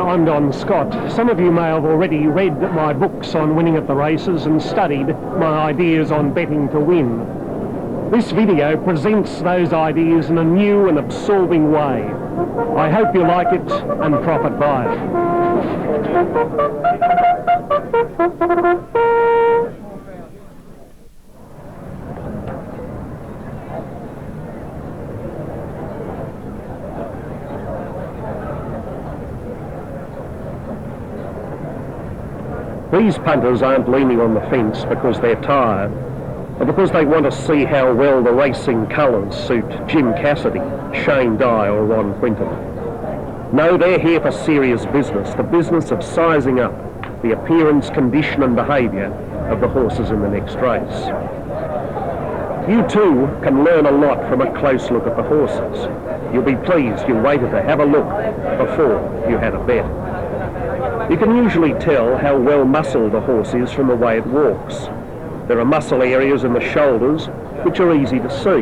I'm Don Scott. Some of you may have already read my books on winning at the races and studied my ideas on betting to win. This video presents those ideas in a new and absorbing way. I hope you like it and profit by it. These punters aren't leaning on the fence because they're tired, or because they want to see how well the racing colours suit Jim Cassidy, Shane Dye or Ron Quinton. No, they're here for serious business, the business of sizing up the appearance, condition and behaviour of the horses in the next race. You too can learn a lot from a close look at the horses. You'll be pleased you waited to have a look before you had a bet. You can usually tell how well muscled a horse is from the way it walks. There are muscle areas in the shoulders which are easy to see.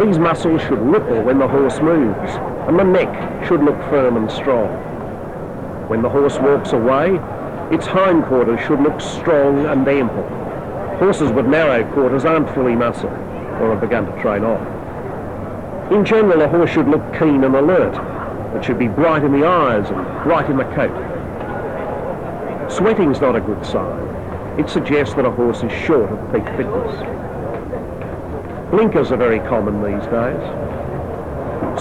These muscles should ripple when the horse moves, and the neck should look firm and strong. When the horse walks away, its hindquarters should look strong and ample. Horses with narrow quarters aren't fully muscled or have begun to train off. In general, a horse should look keen and alert. It should be bright in the eyes and bright in the coat. Sweating's not a good sign. It suggests that a horse is short of peak fitness. Blinkers are very common these days.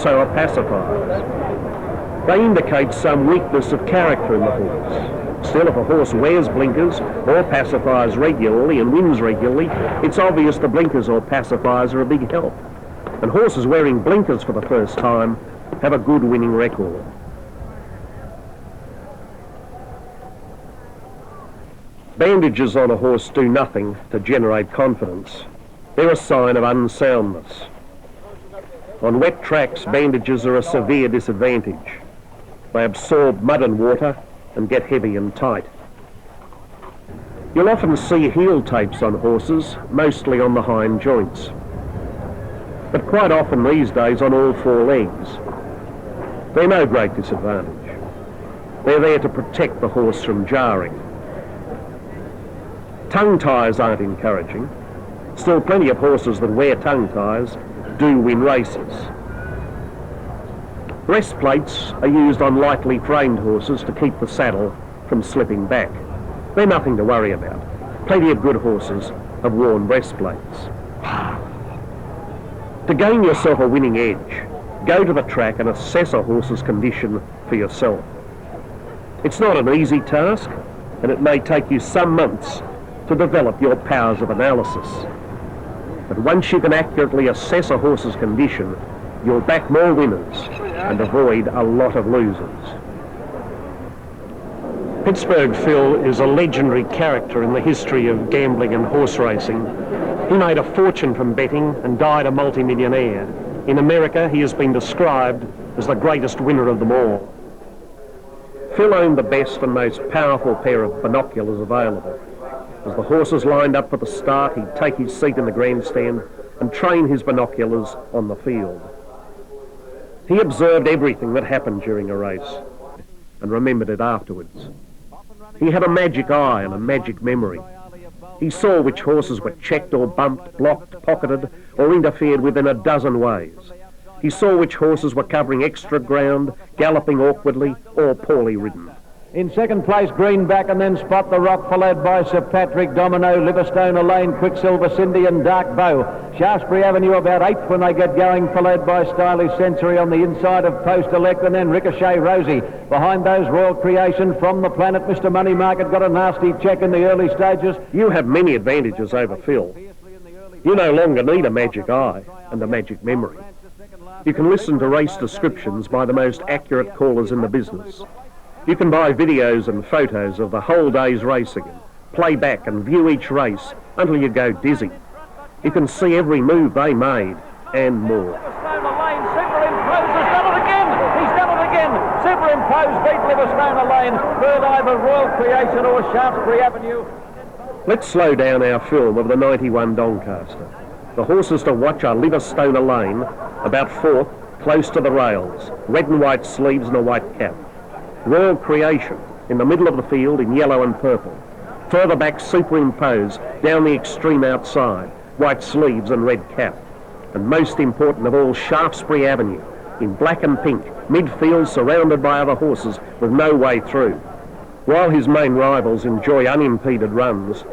So are pacifiers. They indicate some weakness of character in the horse. Still, if a horse wears blinkers or pacifiers regularly and wins regularly, it's obvious the blinkers or pacifiers are a big help. And horses wearing blinkers for the first time have a good winning record. Bandages on a horse do nothing to generate confidence. They're a sign of unsoundness. On wet tracks, bandages are a severe disadvantage. They absorb mud and water and get heavy and tight. You'll often see heel tapes on horses, mostly on the hind joints. But quite often these days on all four legs. They're no great disadvantage. They're there to protect the horse from jarring. Tongue ties aren't encouraging. Still, plenty of horses that wear tongue ties do win races. Breastplates are used on lightly trained horses to keep the saddle from slipping back. They're nothing to worry about. Plenty of good horses have worn breastplates. To gain yourself a winning edge, go to the track and assess a horse's condition for yourself. It's not an easy task, and it may take you some months to develop your powers of analysis. But once you can accurately assess a horse's condition, you'll back more winners and avoid a lot of losers. Pittsburgh Phil is a legendary character in the history of gambling and horse racing. He made a fortune from betting and died a multimillionaire. In America, he has been described as the greatest winner of them all. Phil owned the best and most powerful pair of binoculars available. As the horses lined up for the start, he'd take his seat in the grandstand and train his binoculars on the field. He observed everything that happened during a race and remembered it afterwards. He had a magic eye and a magic memory. He saw which horses were checked or bumped, blocked, pocketed or interfered with in a dozen ways. He saw which horses were covering extra ground, galloping awkwardly or poorly ridden. In second place, Greenback, and then Spot the Rock, followed by Sir Patrick, Domino, Liverstone, Elaine, Quicksilver, Cindy and Dark Bow. Shaftesbury Avenue about 8th when they get going, followed by Stylish Sensory on the inside of Post Elect, and then Ricochet Rosie. Behind those, Royal Creation, From the Planet, Mr. Money Market got a nasty check in the early stages. You have many advantages over Phil. You no longer need a magic eye and a magic memory. You can listen to race descriptions by the most accurate callers in the business. You can buy videos and photos of the whole day's racing, play back and view each race until you go dizzy. You can see every move they made and more. Superimposed beat Liverstone Elaine, third either Royal Creation or Shaftesbury Avenue. Let's slow down our film of the 91 Doncaster. The horses to watch are Liverstone Elaine, about 4th, close to the rails, red and white sleeves and a white cap. World Creation, in the middle of the field in yellow and purple. Further back, Superimpose, down the extreme outside, white sleeves and red cap. And most important of all, Shaftesbury Avenue, in black and pink, midfield surrounded by other horses with no way through. While his main rivals enjoy unimpeded runs,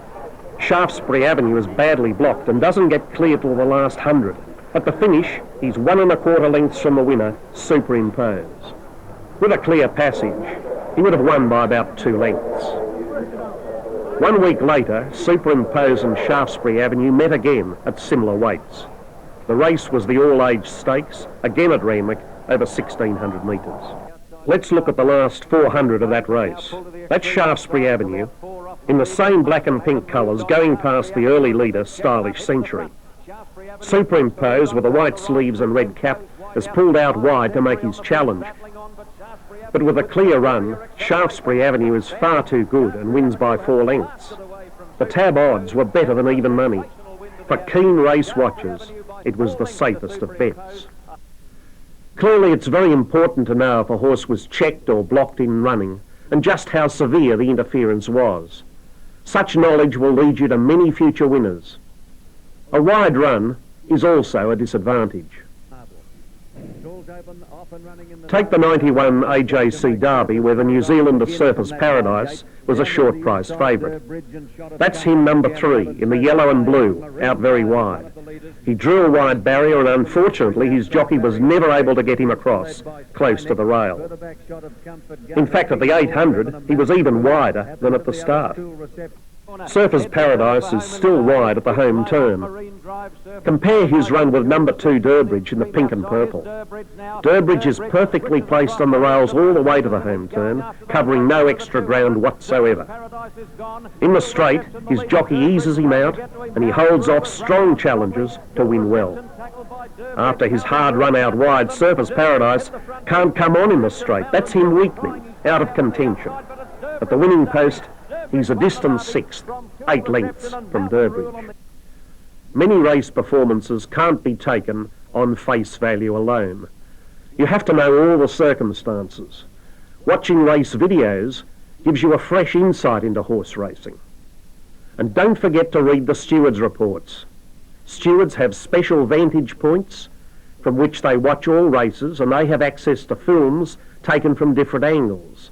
Shaftesbury Avenue is badly blocked and doesn't get clear till the last 100. At the finish, he's 1 1/4 lengths from the winner, Superimpose. With a clear passage, he would have won by about 2 lengths. 1 week later, Superimpose and Shaftesbury Avenue met again at similar weights. The race was the all-age stakes, again at Randwick, over 1,600 metres. Let's look at the last 400 of that race. That's Shaftesbury Avenue, in the same black and pink colours, going past the early leader, Stylish Century. Superimpose, with the white sleeves and red cap, has pulled out wide to make his challenge. But with a clear run, Shaftesbury Avenue is far too good and wins by 4 lengths. The tab odds were better than even money. For keen race watchers, it was the safest of bets. Clearly, it's very important to know if a horse was checked or blocked in running, and just how severe the interference was. Such knowledge will lead you to many future winners. A wide run is also a disadvantage. Take the 91 AJC Derby, where the New Zealander Surfers Paradise was a short price favourite. That's him, number 3, in the yellow and blue, out very wide. He drew a wide barrier, and unfortunately his jockey was never able to get him across, close to the rail. In fact, at the 800, he was even wider than at the start. Surfers Paradise is still wide at the home turn. Compare his run with number 2 Durbridge in the pink and purple. Durbridge is perfectly placed on the rails all the way to the home turn, covering no extra ground whatsoever. In the straight, his jockey eases him out and he holds off strong challengers to win well. After his hard run out wide, Surfers Paradise can't come on in the straight. That's him weakening, out of contention. At the winning post, he's a distant 6th, 8 lengths from Durbridge. Many race performances can't be taken on face value alone. You have to know all the circumstances. Watching race videos gives you a fresh insight into horse racing. And don't forget to read the stewards' reports. Stewards have special vantage points from which they watch all races, and they have access to films taken from different angles.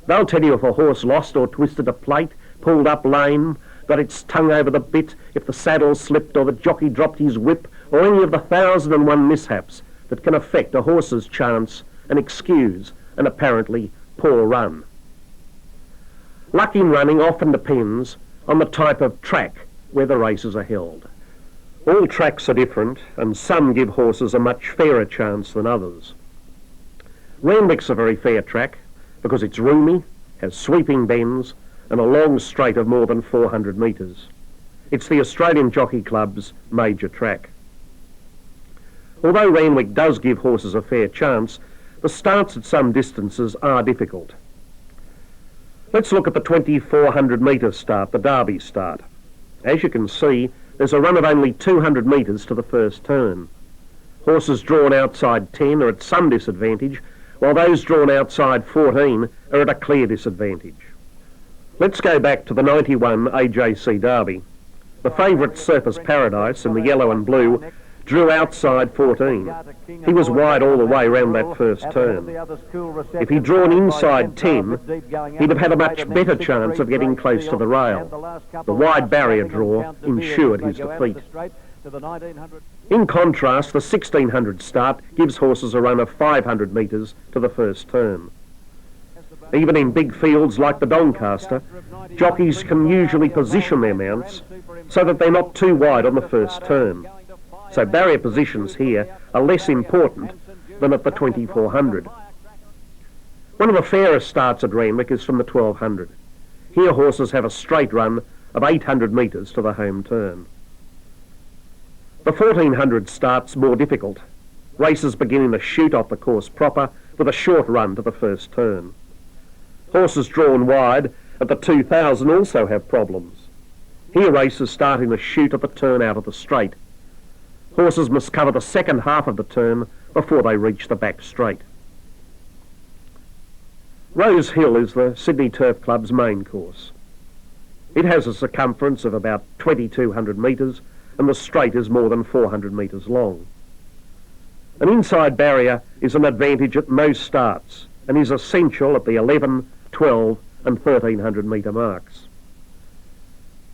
They'll tell you if a horse lost or twisted a plate, pulled up lame, got its tongue over the bit, if the saddle slipped or the jockey dropped his whip, or any of the 1,001 mishaps that can affect a horse's chance and excuse an apparently poor run. Luck in running often depends on the type of track where the races are held. All tracks are different, and some give horses a much fairer chance than others. Randwick's a very fair track, because it's roomy, has sweeping bends, and a long straight of more than 400 metres. It's the Australian Jockey Club's major track. Although Randwick does give horses a fair chance, the starts at some distances are difficult. Let's look at the 2,400 metre start, the Derby start. As you can see, there's a run of only 200 metres to the first turn. Horses drawn outside 10 are at some disadvantage, while those drawn outside 14 are at a clear disadvantage. Let's go back to the 91 AJC Derby. The favourite Surfers Paradise in the yellow and blue drew outside 14. He was wide all the way round that first turn. If he'd drawn inside 10, he'd have had a much better chance of getting close to the rail. The wide barrier draw ensured his defeat. In contrast, the 1,600 start gives horses a run of 500 metres to the first turn. Even in big fields like the Doncaster, jockeys can usually position their mounts so that they're not too wide on the first turn. So barrier positions here are less important than at the 2,400. One of the fairest starts at Randwick is from the 1,200. Here horses have a straight run of 800 metres to the home turn. The 1,400 start's more difficult. Races begin in a chute off the course proper with a short run to the first turn. Horses drawn wide at the 2,000 also have problems. Here races start in a chute at the turn out of the straight. Horses must cover the second half of the turn before they reach the back straight. Rose Hill is the Sydney Turf Club's main course. It has a circumference of about 2,200 metres and the straight is more than 400 metres long. An inside barrier is an advantage at most starts and is essential at the 11, 12 and 1,300 metre marks.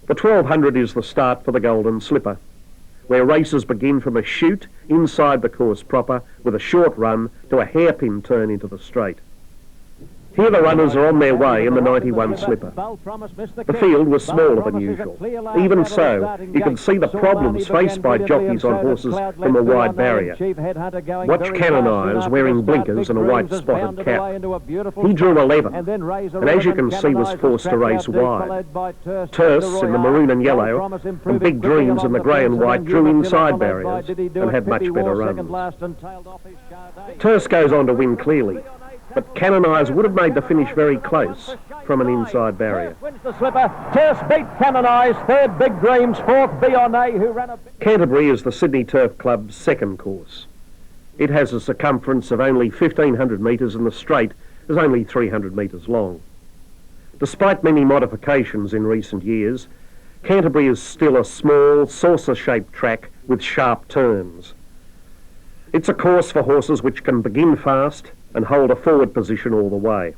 The 1,200 is the start for the Golden Slipper, where races begin from a chute inside the course proper with a short run to a hairpin turn into the straight. Here the runners are on their way in the 91 Slipper. The field was smaller than usual. Even so, you can see the problems faced by jockeys on horses from a wide barrier. Watch Canonise wearing blinkers and a white spotted cap. He drew 11, and as you can see was forced to race wide. Terse in the maroon and yellow, and Big Dreams in the grey and white drew inside barriers and had much better runs. Terse goes on to win clearly, but Canonise would have made the finish very close from an inside barrier. Wins the Slipper. Terse beat Canonise. Third, Big Dreams. Fourth, Bionnet, who ran a... Canterbury is the Sydney Turf Club's second course. It has a circumference of only 1,500 metres and the straight is only 300 metres long. Despite many modifications in recent years, Canterbury is still a small, saucer-shaped track with sharp turns. It's a course for horses which can begin fast and hold a forward position all the way.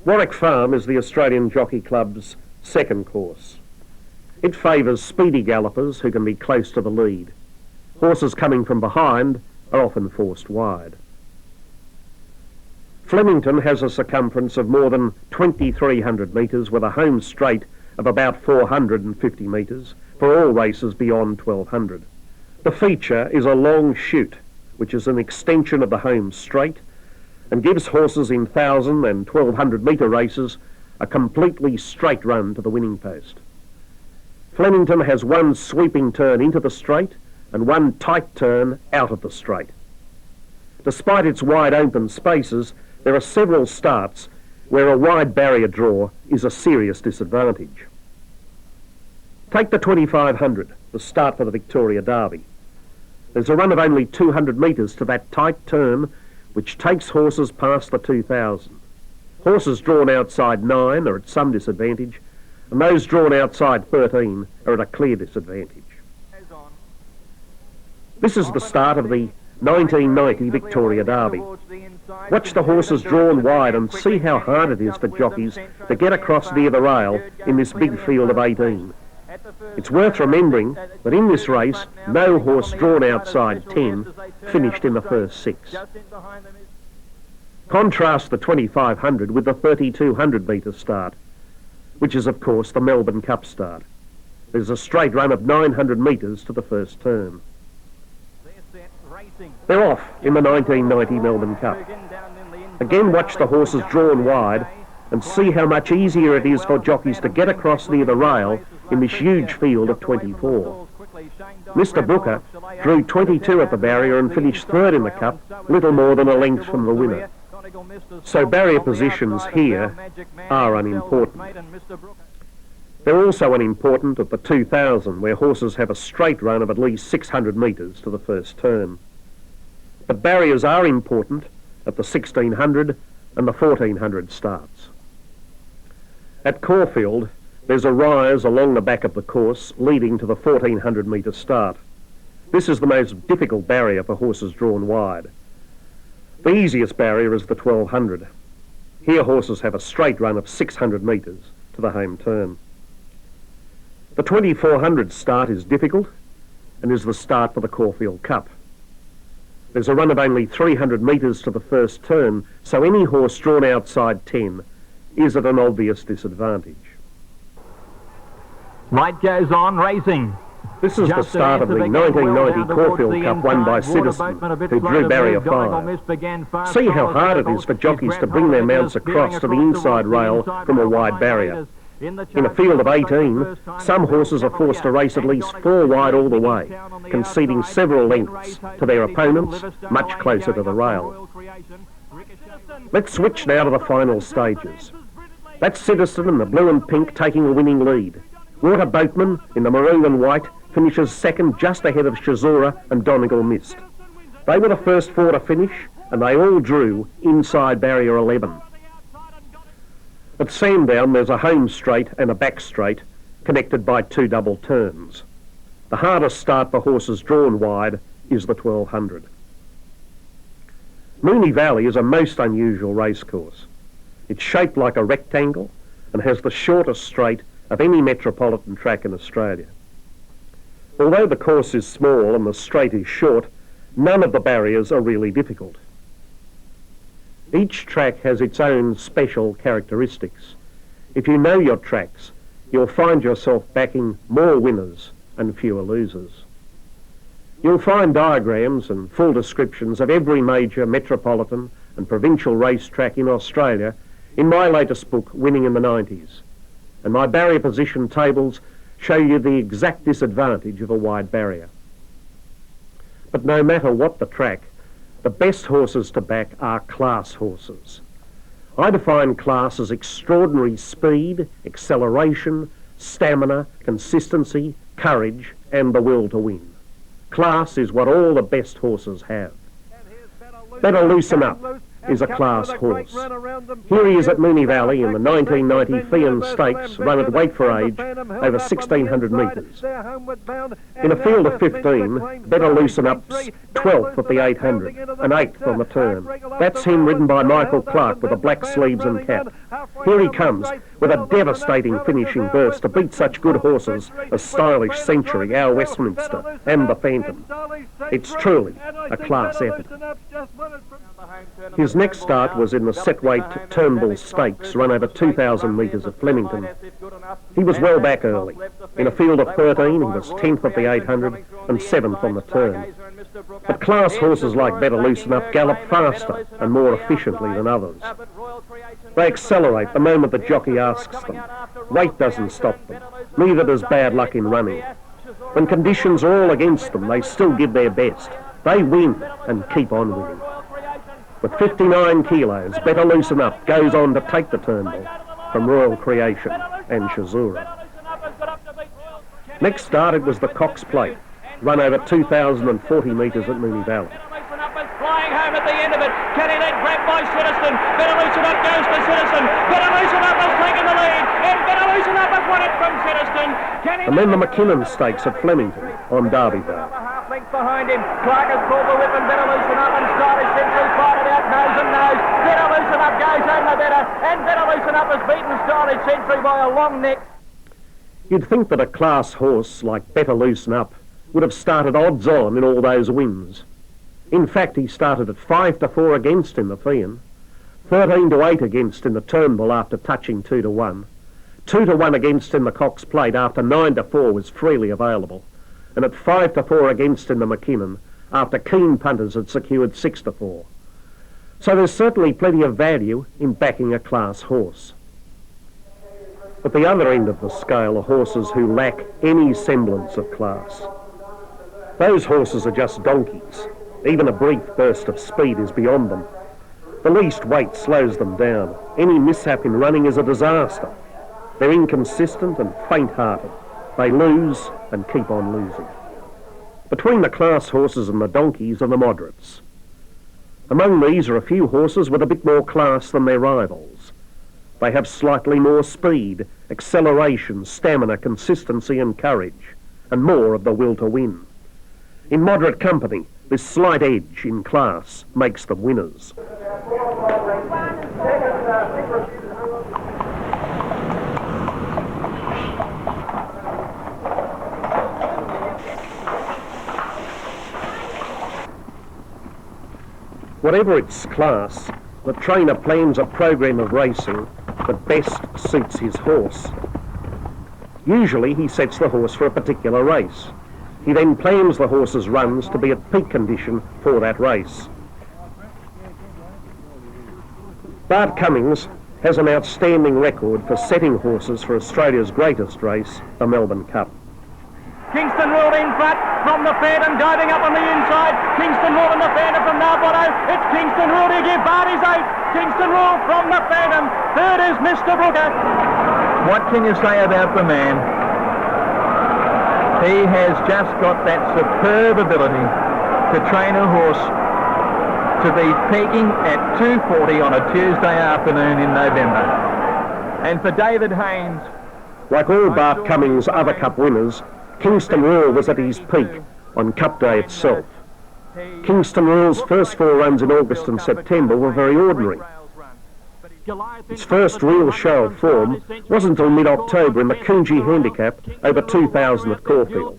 Warwick Farm is the Australian Jockey Club's second course. It favours speedy gallopers who can be close to the lead. Horses coming from behind are often forced wide. Flemington has a circumference of more than 2,300 metres with a home straight of about 450 metres for all races beyond 1,200. The feature is a long chute, which is an extension of the home straight and gives horses in 1,000 and 1,200 metre races a completely straight run to the winning post. Flemington has one sweeping turn into the straight and one tight turn out of the straight. Despite its wide open spaces, there are several starts where a wide barrier draw is a serious disadvantage. Take the 2,500, the start for the Victoria Derby. There's a run of only 200 metres to that tight turn which takes horses past the 2,000. Horses drawn outside 9 are at some disadvantage and those drawn outside 13 are at a clear disadvantage. This is the start of the 1990 Victoria Derby. Watch the horses drawn wide and see how hard it is for jockeys to get across near the rail in this big field of 18. It's worth remembering that in this race, no horse drawn outside 10 finished in the first 6. Contrast the 2,500 with the 3,200 metre start, which is of course the Melbourne Cup start. There's a straight run of 900 metres to the first turn. They're off in the 1990 Melbourne Cup. Again, watch the horses drawn wide and see how much easier it is for jockeys to get across near the rail in this huge field of 24. Mr Booker drew 22 at the barrier and finished third in the Cup, little more than a length from the winner. So barrier positions here are unimportant. They're also unimportant at the 2,000, where horses have a straight run of at least 600 metres to the first turn. But barriers are important at the 1,600 and the 1,400 starts. At Caulfield, there's a rise along the back of the course leading to the 1,400 metre start. This is the most difficult barrier for horses drawn wide. The easiest barrier is the 1,200. Here horses have a straight run of 600 metres to the home turn. The 2,400 start is difficult and is the start for the Caulfield Cup. There's a run of only 300 metres to the first turn, so any horse drawn outside 10 is at an obvious disadvantage. Light goes on, racing. This is the start of the 1990 Caulfield Cup won by Citizen, who drew barrier 5. See how hard it is for jockeys to bring their mounts across to the inside rail from a wide barrier. In a field of 18, some horses are forced to race at least 4 wide all the way, conceding several lengths to their opponents much closer to the rail. Let's switch now to the final stages. That's Citizen in the blue and pink taking the winning lead. Water Boatman in the maroon and white finishes second just ahead of Shazura and Donegal Mist. They were the first four to finish, and they all drew inside barrier 11. At Sandown, there's a home straight and a back straight connected by two double turns. The hardest start for horses drawn wide is the 1200. Moonee Valley is a most unusual racecourse. It's shaped like a rectangle and has the shortest straight of any metropolitan track in Australia. Although the course is small and the straight is short, none of the barriers are really difficult. Each track has its own special characteristics. If you know your tracks, you'll find yourself backing more winners and fewer losers. You'll find diagrams and full descriptions of every major metropolitan and provincial racetrack in Australia in my latest book, Winning in the 90s. And my barrier position tables show you the exact disadvantage of a wide barrier. But no matter what the track, the best horses to back are class horses. I define class as extraordinary speed, acceleration, stamina, consistency, courage, and the will to win. Class is what all the best horses have. Better Loosen Up is a class horse. Here he is at Moonee Valley in the 1990 Feehan Stakes, run at weight for age, over 1,600 metres. In a field of 15, Better Loosen Up's 12th at the 800, an 8th on the turn. That's him ridden by Michael Clark with the black sleeves and cap. Here he comes with a devastating finishing burst to beat such good horses as Stylish Century, Our Westminster and the Phantom. It's truly a class effort. His next start was in the set-weight Turnbull Stakes, run over 2,000 metres at Flemington. He was well back early. In a field of 13, he was 10th at the 800 and 7th on the turn. But class horses like Better Loosen Up gallop faster and more efficiently than others. They accelerate the moment the jockey asks them. Weight doesn't stop them. Neither does bad luck in running. When conditions are all against them, they still give their best. They win and keep on winning. With 59 kilos, Better Loosen Up goes on to take the Turnbull from Royal Creation and Shazura. Next start, it was the Cox Plate, run over 2,040 metres at Moonee Valley. Flying home at the end of it. Can he then grab by Citizen? Better Loosen Up goes to Citizen. Better Loosen Up has taken the lead. And Better Loosen Up has won it from Citizen. And then the McKinnon Stakes at Flemington on Derby Day. Half length behind him. Clark has pulled the whip and Better Loosen Up and Stylish Century fight it out nose and nose. Better Loosen Up goes home the better. And Better Loosen Up has beaten Stylish Century by a long neck. You'd think that a class horse like Better Loosen Up would have started odds on in all those wins. In fact, he started at 5-4 against in the Feehan, 13-8 against in the Turnbull after touching 2-1, 2-1 against in the Cox Plate after 9-4 was freely available, and at 5-4 against in the McKinnon after keen punters had secured 6-4. So there's certainly plenty of value in backing a class horse. At the other end of the scale are horses who lack any semblance of class. Those horses are just donkeys. Even a brief burst of speed is beyond them. The least weight slows them down. Any mishap in running is a disaster. They're inconsistent and faint-hearted. They lose and keep on losing. Between the class horses and the donkeys are the moderates. Among these are a few horses with a bit more class than their rivals. They have slightly more speed, acceleration, stamina, consistency and courage, and more of the will to win. In moderate company, this slight edge in class makes them winners. Whatever its class, the trainer plans a program of racing that best suits his horse. Usually he sets the horse for a particular race. He then plans the horse's runs to be at peak condition for that race. Bart Cummings has an outstanding record for setting horses for Australia's greatest race, the Melbourne Cup. Kingston Rule in front from the Phantom, diving up on the inside. Kingston Rule and the Phantom from Narbotto. It's Kingston Rule to give Bart his 8. Kingston Rule from the Phantom. Third is Mr. Brooker. What can you say about the man? He has just got that superb ability to train a horse to be peaking at 2:40 on a Tuesday afternoon in November. And for David Haynes, like all Bart Cummings' other Cup winners, Kingston Rule was at his peak on Cup Day itself. Kingston Rule's first 4 runs in August and September were very ordinary. Its first real show of form wasn't until mid-October in the Coonji Handicap over 2,000 at Caulfield.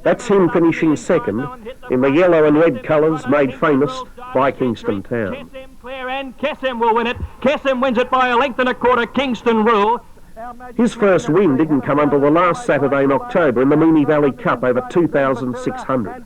That's him finishing second in the yellow and red colours made famous by Kingston Town. And Kessem will win it. Kessem wins it by a length and a quarter, Kingston Rule. His first win didn't come until the last Saturday in October in the Moonee Valley Cup over 2,600.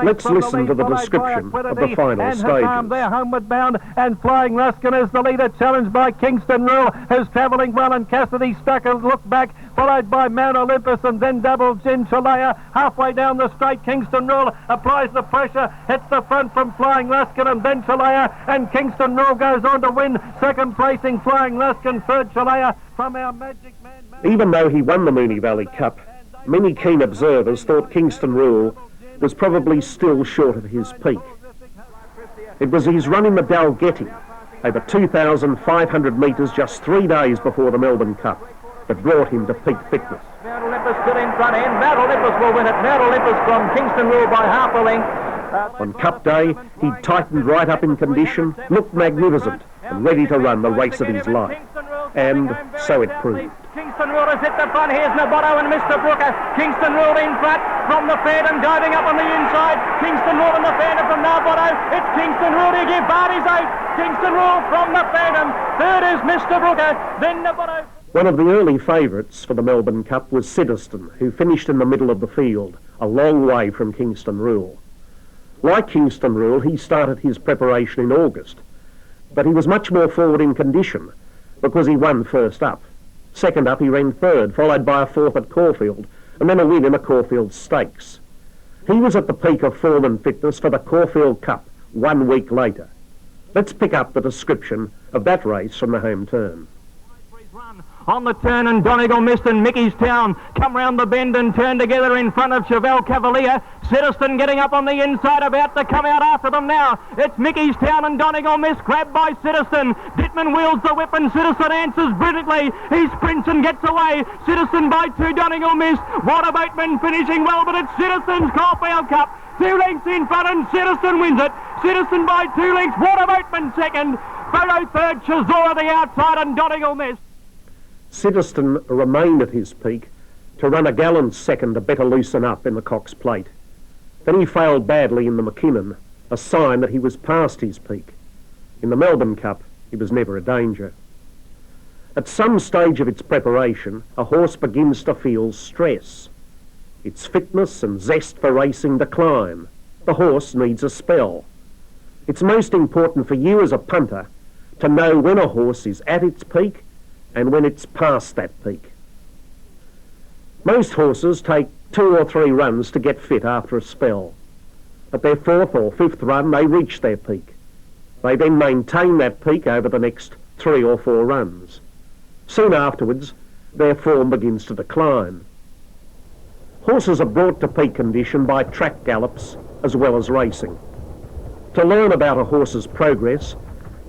Let's listen to the description of the final stages. They're homeward bound, and Flying Ruskin is the leader, challenged by Kingston Rule, who's travelling well, and Cassidy stuck a look back, followed by Mount Olympus and then Double Gin Chalea. Halfway down the straight, Kingston Rule applies the pressure, hits the front from Flying Ruskin and then Chalea, and Kingston Rule goes on to win. Second placing Flying Ruskin, third Chalea from our Magic Man. Even though he won the Moonee Valley Cup, many keen observers thought Kingston Rule was probably still short of his peak. It was his run in the Dalgety over 2,500 metres just 3 days before the Melbourne Cup that brought him to peak fitness. Mount Olympus still in front end. Mount Olympus will win it. Mount Olympus from Kingston Rule by half a length. On Cup Day, he tightened right up in condition, looked magnificent and ready to run the race of his life. And so it proved. Kingston Rule has hit the front. Here's Naboto and Mr. Brooker. Kingston Rule in front from the Fairden, diving up on the inside. Kingston Rule and the Fairden from Naboto. It's Kingston Rule to give Barty's 8. Kingston Rule from the Fairden. Third is Mr. Brooker. Then Naboto. One of the early favourites for the Melbourne Cup was Siddiston, who finished in the middle of the field, a long way from Kingston Rule. Like Kingston Rule, he started his preparation in August, but he was much more forward in condition because he won first up. Second up, he ran third, followed by a fourth at Caulfield, and then a win in the Caulfield Stakes. He was at the peak of form and fitness for the Caulfield Cup 1 week later. Let's pick up the description of that race from the home turn. On the turn, and Donegal missed, and Mickey's Town come round the bend and turn together in front of Chevelle Cavalier. Siddiston getting up on the inside, about to come out after them now. It's Mickey's Town and Donegal missed, grabbed by Siddiston. Dittman wields the whip and Siddiston answers brilliantly. He sprints and gets away. Siddiston by 2, Donegal missed. Waterboatman finishing well, but it's Siddiston's Caulfield Cup. 2 lengths in front and Siddiston wins it. Siddiston by 2 lengths, Waterboatman second. Photo third, Chazora the outside, and Donegal missed. Siddiston remained at his peak to run a gallant second to better loosen up in the Cox Plate. Then he failed badly in the McKinnon, a sign that he was past his peak. In the Melbourne Cup, he was never a danger. At some stage of its preparation, a horse begins to feel stress. Its fitness and zest for racing decline. The horse needs a spell. It's most important for you as a punter to know when a horse is at its peak and when it's past that peak. Most horses take 2 or 3 runs to get fit after a spell. At their 4th or 5th run, they reach their peak. They then maintain that peak over the next 3 or 4 runs. Soon afterwards, their form begins to decline. Horses are brought to peak condition by track gallops as well as racing. To learn about a horse's progress,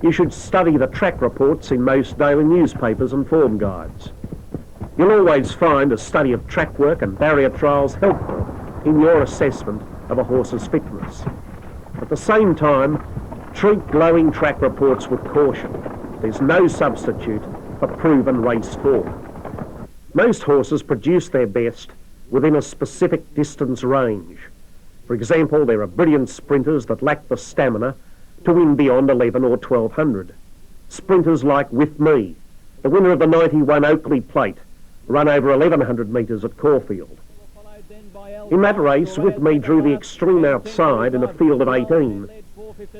you should study the track reports in most daily newspapers and form guides. You'll always find a study of track work and barrier trials helpful in your assessment of a horse's fitness. At the same time, treat glowing track reports with caution. There's no substitute for proven race form. Most horses produce their best within a specific distance range. For example, there are brilliant sprinters that lack the stamina to win beyond 11 or 1200. Sprinters like With Me, the winner of the 91 Oakley Plate, run over 1100 metres at Caulfield. In that race, With Me drew the extreme outside in a field of 18.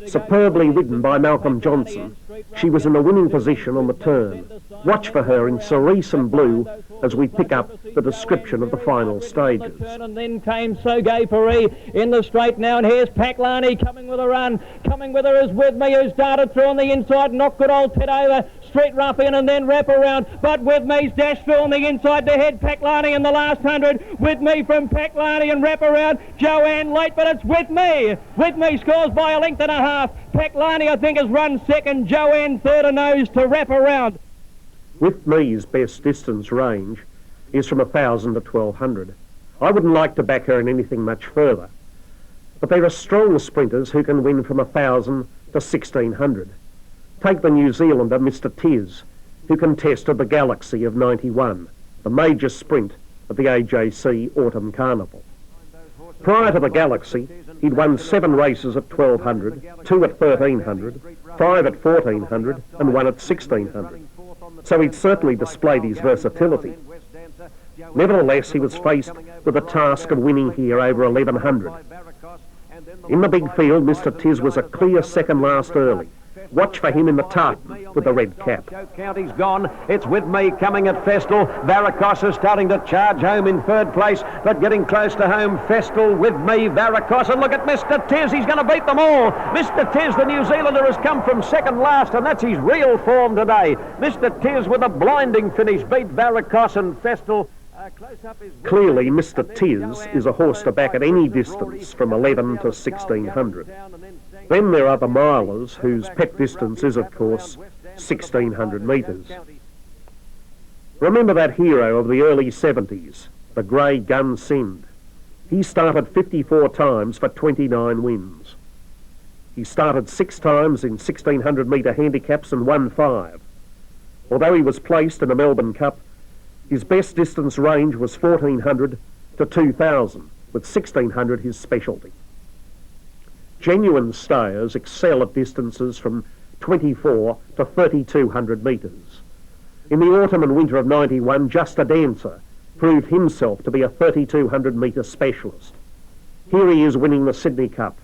Superbly ridden by Malcolm Johnson, she was in the winning position on the turn. Watch for her in cerise and blue as we pick up the description of the final stages. And then came So Gay Paris in the straight now, and here's Paklani coming with a run. Coming with her is With Me, who's darted through on the inside, knocked good old Ted over. Street Ruffian and then wrap around, but With Me's dashed through on the inside to head Paklani in the last 100. With Me from Paklani and wrap around. Joanne late, but it's With Me. With Me scores by a length and a half. Paklani, I think, has run second. Joanne third, a nose to wrap around. With Me's best distance range is from 1,000 to 1,200. I wouldn't like to back her in anything much further, but there are strong sprinters who can win from 1,000 to 1,600. Take the New Zealander Mr. Tiz, who contested the Galaxy of 91, the major sprint at the AJC Autumn Carnival. Prior to the Galaxy, he'd won 7 races at 1,200, 2 at 1,300, 5 at 1,400 and 1 at 1,600. So he'd certainly displayed his versatility. Nevertheless, he was faced with the task of winning here over 1,100. In the big field, Mr. Tiz was a clear second last early. Watch for him in the tartan with the red cap. County's gone. It's With Me coming at Festal. Varicos is starting to charge home in third place, but getting close to home. Festal, With Me, Varicos, and look at Mr. Tiz. He's going to beat them all. Mr. Tiz, the New Zealander, has come from second last, and that's his real form today. Mr. Tiz with a blinding finish beat Varicos and Festal. Clearly, Mr. Tiz is a horse to back at any distance from 11 to 1,600. Then there are the milers, whose pet distance is, of course, 1,600 metres. Remember that hero of the early 70s, the Grey Gun Sind. He started 54 times for 29 wins. He started 6 times in 1,600 metre handicaps and won 5. Although he was placed in the Melbourne Cup, his best distance range was 1,400 to 2,000, with 1,600 his specialty. Genuine stayers excel at distances from 24 to 3,200 metres. In the autumn and winter of 91, Just a Dancer proved himself to be a 3,200 metre specialist. Here he is winning the Sydney Cup.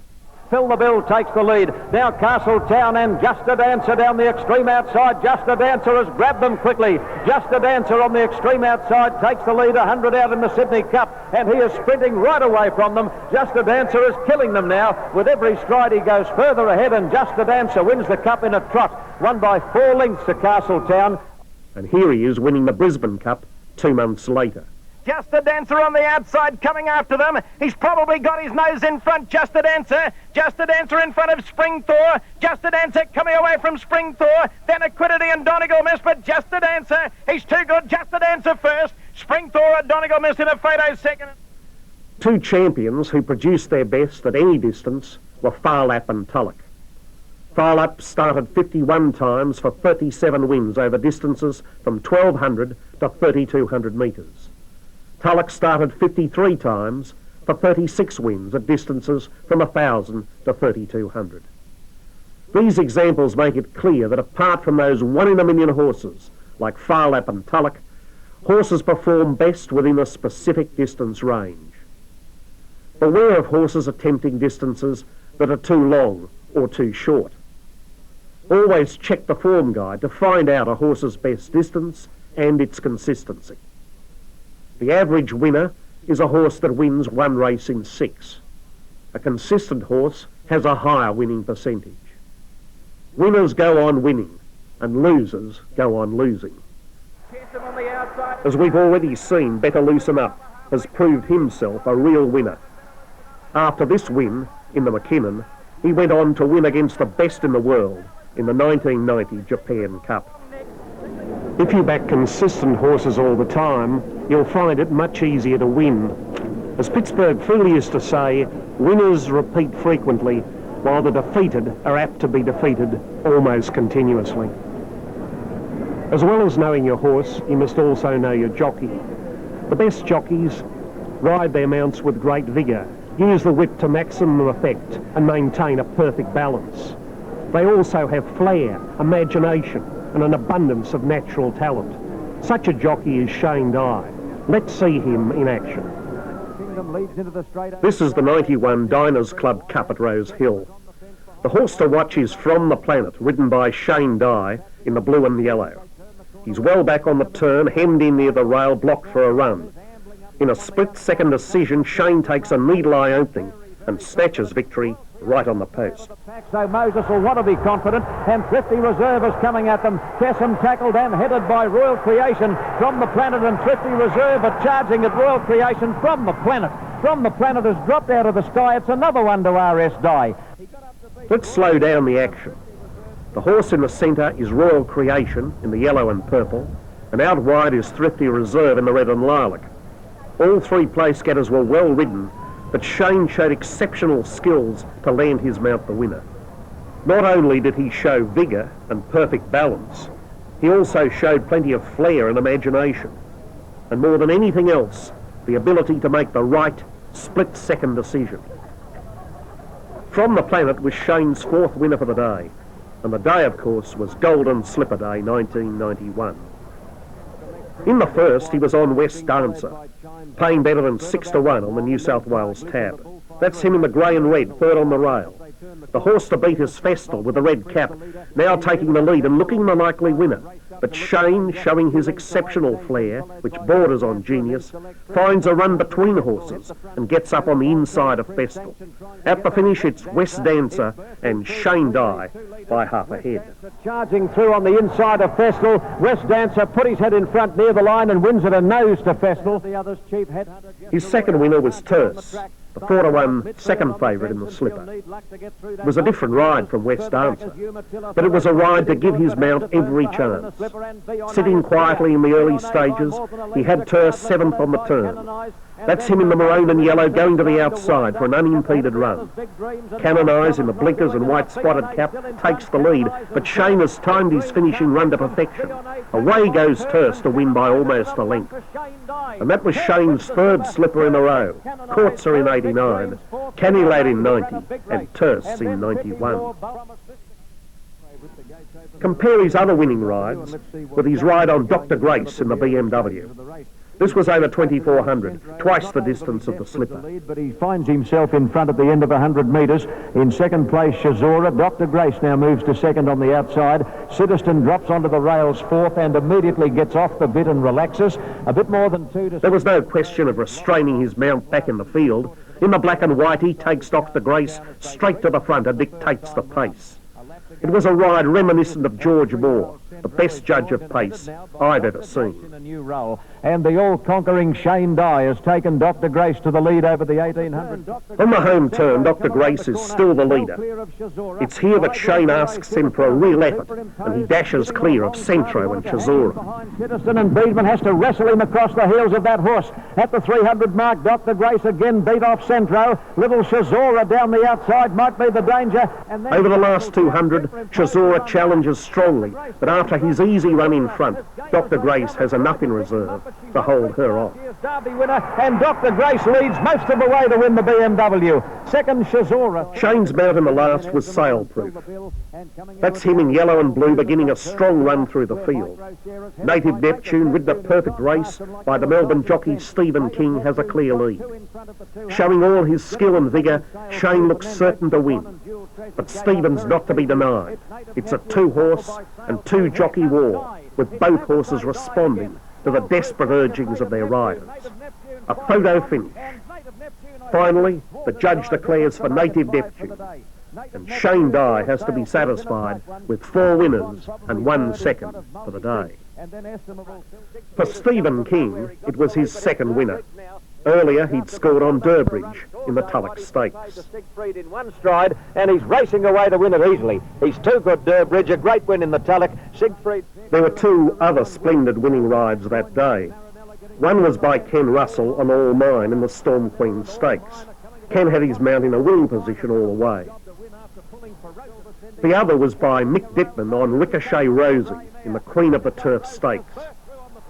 Phil the Bill takes the lead. Now Castletown and Just a Dancer down the extreme outside. Just a Dancer has grabbed them quickly. Just a Dancer on the extreme outside takes the lead, 100 out in the Sydney Cup, and he is sprinting right away from them. Just a Dancer is killing them now. With every stride he goes further ahead, and Just a Dancer wins the Cup in a trot, won by 4 lengths to Castletown. And here he is winning the Brisbane Cup 2 months later. Just a Dancer on the outside coming after them. He's probably got his nose in front. Just a Dancer. Just a Dancer in front of Spring Thor. Just a Dancer coming away from Spring Thor. Then Equidity and Donegal Miss, but Just a Dancer. He's too good. Just a Dancer first. Spring Thor and Donegal Miss in a Fado second. 2 champions who produced their best at any distance were Phar Lap and Tulloch. Phar Lap started 51 times for 37 wins over distances from 1,200 to 3,200 metres. Tulloch started 53 times for 36 wins at distances from 1,000 to 3,200. These examples make it clear that apart from those 1 in a million horses like Phar Lap and Tulloch, horses perform best within a specific distance range. Beware of horses attempting distances that are too long or too short. Always check the form guide to find out a horse's best distance and its consistency. The average winner is a horse that wins 1 race in 6. A consistent horse has a higher winning percentage. Winners go on winning and losers go on losing. As we've already seen, Better Loosen Up has proved himself a real winner. After this win in the McKinnon, he went on to win against the best in the world in the 1990 Japan Cup. If you back consistent horses all the time, you'll find it much easier to win. As Pittsburgh Fool used to say, winners repeat frequently, while the defeated are apt to be defeated almost continuously. As well as knowing your horse, you must also know your jockey. The best jockeys ride their mounts with great vigour, use the whip to maximum effect and maintain a perfect balance. They also have flair, imagination and an abundance of natural talent. Such a jockey is Shane Dye. Let's see him in action. This is the 91 Diners Club Cup at Rose Hill. The horse to watch is From the Planet, ridden by Shane Dye in the blue and yellow. He's well back on the turn, hemmed in near the rail, blocked for a run. In a split-second decision, Shane takes a needle-eye opening and snatches victory right on the post. So Moses will want to be confident, and Thrifty Reserve is coming at them. Tessum tackled and headed by Royal Creation from the Planet, and Thrifty Reserve are charging at Royal Creation from the Planet. From the Planet has dropped out of the sky. It's another one to RS Dye. Let's slow down the action. The horse in the centre is Royal Creation in the yellow and purple, and out wide is Thrifty Reserve in the red and lilac. All three place getters were well ridden, but Shane showed exceptional skills to land his mount the winner. Not only did he show vigour and perfect balance, he also showed plenty of flair and imagination, and more than anything else, the ability to make the right split-second decision. From the Planet was Shane's fourth winner for the day, and the day, of course, was Golden Slipper Day 1991. In the first, he was on West Dancer, paying better than 6-1 on the New South Wales tab. That's him in the grey and red, third on the rail. The horse to beat is Festal with the red cap, now taking the lead and looking the likely winner. But Shane, showing his exceptional flair, which borders on genius, finds a run between horses and gets up on the inside of Festal. At the finish, it's West Dancer and Shane Dye by half a head. Charging through on the inside of Festal, West Dancer put his head in front near the line and wins at a nose to Festal. The other's chief headhunter. His second winner was Terse, the 4-1 second favourite in the slipper. It was a different ride from West Dancer, but it was a ride to give his mount every chance. Sitting quietly in the early stages, he had Terse seventh on the turn. That's him in the maroon and yellow going to the outside for an unimpeded run. Canonise in the blinkers and white spotted cap takes the lead, but Shane has timed his finishing run to perfection. Away goes Terse to win by almost a length. And that was Shane's third slipper in a row. Courtser in 89, Canny Lad in 90, and Terse in 91. Compare his other winning rides with his ride on Dr. Grace in the BMW. This was over 2,400, twice the distance of the slipper. But he finds himself in front at the end of 100 metres. In second place, Shazora. Dr. Grace now moves to second on the outside. Siddiston drops onto the rails fourth and immediately gets off the bit and relaxes. A bit more than two to... There was no question of restraining his mount back in the field. In the black and white, he takes Dr. Grace straight to the front and dictates the pace. It was a ride reminiscent of George Moore, the best judge of pace I've ever seen. A new role, and the all-conquering Shane Dye has taken Dr. Grace to the lead over the 1800. On the home turn, Dr. Grace is still the leader. It's here that Shane asks him for a real effort, and he dashes clear of Centro and Chazora. Siddiston and Beedman has to wrestle him across the heels of that horse. At the 300 mark, Dr. Grace again beat off Centro. Little Chazora down the outside might be the danger. And over the last 200, Chazora challenges strongly, but after his easy run in front, Dr. Grace has enough in reserve to hold her off. Derby winner, and Dr. Grace leads most of the way to win the BMW. Second, Shazora. Shane's mount in the last was sailproof. That's him in yellow and blue beginning a strong run through the field. Native Neptune, ridden a perfect race by the Melbourne jockey Stephen King, has a clear lead. Showing all his skill and vigour, Shane looks certain to win. But Stephen's not to be denied. It's a two-horse and two-jockey war, with both horses responding to the desperate urgings of their riders. A photo finish. Finally, the judge declares for Native Neptune, and Shane Dye has to be satisfied with 4 winners and 1 second for the day. For Stephen King, it was his second winner. Earlier, he'd scored on Durbridge in the Tulloch Stakes. Siegfried in one stride, and he's racing away to win it easily. He's too good, Durbridge, a great win in the Tulloch. Siegfried... There were 2 other splendid winning rides that day. One was by Ken Russell on All Mine in the Storm Queen Stakes. Ken had his mount in a winning position all the way. The other was by Mick Dittman on Ricochet Rosie in the Queen of the Turf Stakes.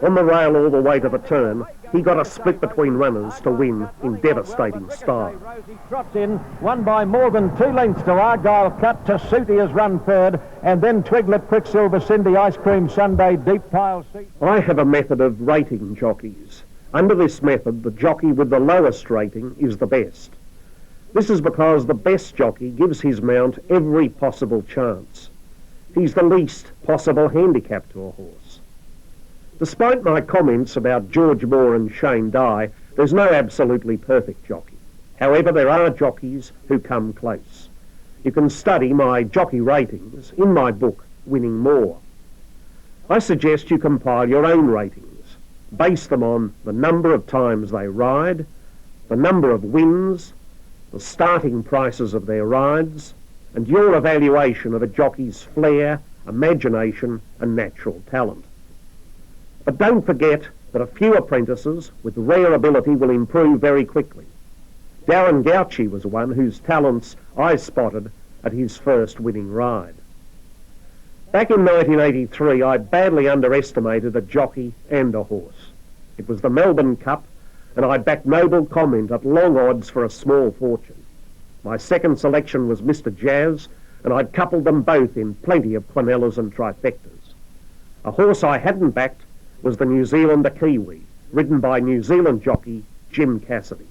On the rail all the way to the turn, he got a split between runners to win in devastating style. Rosie trots in, won by more than 2 lengths to Argyle Cut. Tasuti has run third, and then Twiglet, Quicksilver, Cindy, Ice Cream Sunday, Deep Pile Seat. I have a method of rating jockeys. Under this method, the jockey with the lowest rating is the best. This is because the best jockey gives his mount every possible chance. He's the least possible handicap to a horse. Despite my comments about George Moore and Shane Dye, there's no absolutely perfect jockey. However, there are jockeys who come close. You can study my jockey ratings in my book, Winning More. I suggest you compile your own ratings. Base them on the number of times they ride, the number of wins, the starting prices of their rides, and your evaluation of a jockey's flair, imagination and natural talent. But don't forget that a few apprentices with rare ability will improve very quickly. Darren Gauci was one whose talents I spotted at his first winning ride. Back in 1983, I badly underestimated a jockey and a horse. It was the Melbourne Cup, and I backed Noble Comment at long odds for a small fortune. My second selection was Mr. Jazz, and I'd coupled them both in plenty of quinellas and trifectas. A horse I hadn't backed was the New Zealander Kiwi, ridden by New Zealand jockey Jim Cassidy.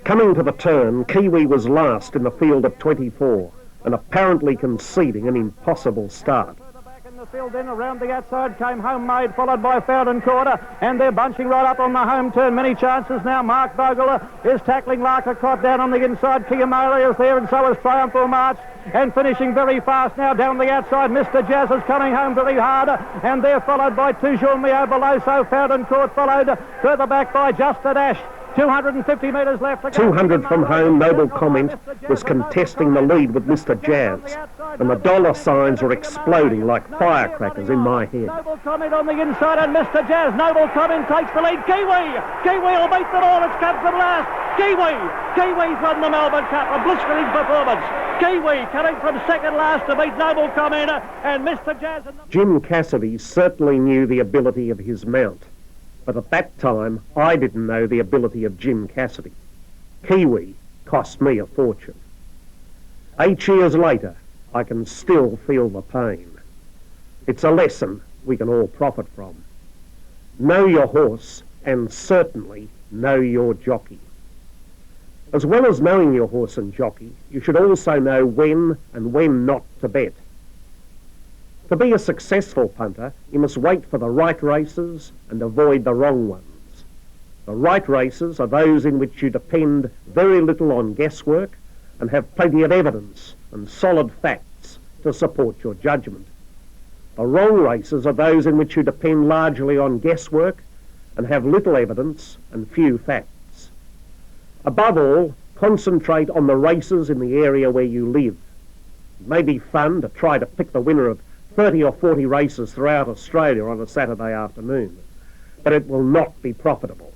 Coming to the turn, Kiwi was last in the field of 24 and apparently conceding an impossible start. In the field then around the outside came Homemade, followed by Fountain Quarter, and they're bunching right up on the home turn. Many chances now. Mark Bogle is tackling Larkacott down on the inside. Kiamari is there, and so is Triumphal March, and finishing very fast now down the outside. Mr. Jazz is coming home very hard, and they're followed by Toujours Mio below, so Fountain Court followed further back by Just a Dash. 250 metres left. 200 from home, Noble Comment was contesting the lead with Mr. Jazz, and the dollar signs were exploding like firecrackers in my head. Noble Comment on the inside, and Mr. Jazz. Noble Comment takes the lead. Kiwi will beat them all. It's come from last. Kiwi's won the Melbourne Cup. A blistering performance. Kiwi coming from second last to beat Noble Comment and Mr. Jazz. Jim Cassidy certainly knew the ability of his mount. But at that time, I didn't know the ability of Jim Cassidy. Kiwi cost me a fortune. 8 years later, I can still feel the pain. It's a lesson we can all profit from. Know your horse, and certainly know your jockey. As well as knowing your horse and jockey, you should also know when and when not to bet. To be a successful punter, you must wait for the right races and avoid the wrong ones. The right races are those in which you depend very little on guesswork and have plenty of evidence and solid facts to support your judgment. The wrong races are those in which you depend largely on guesswork and have little evidence and few facts. Above all, concentrate on the races in the area where you live. It may be fun to try to pick the winner of 30 or 40 races throughout Australia on a Saturday afternoon, but it will not be profitable.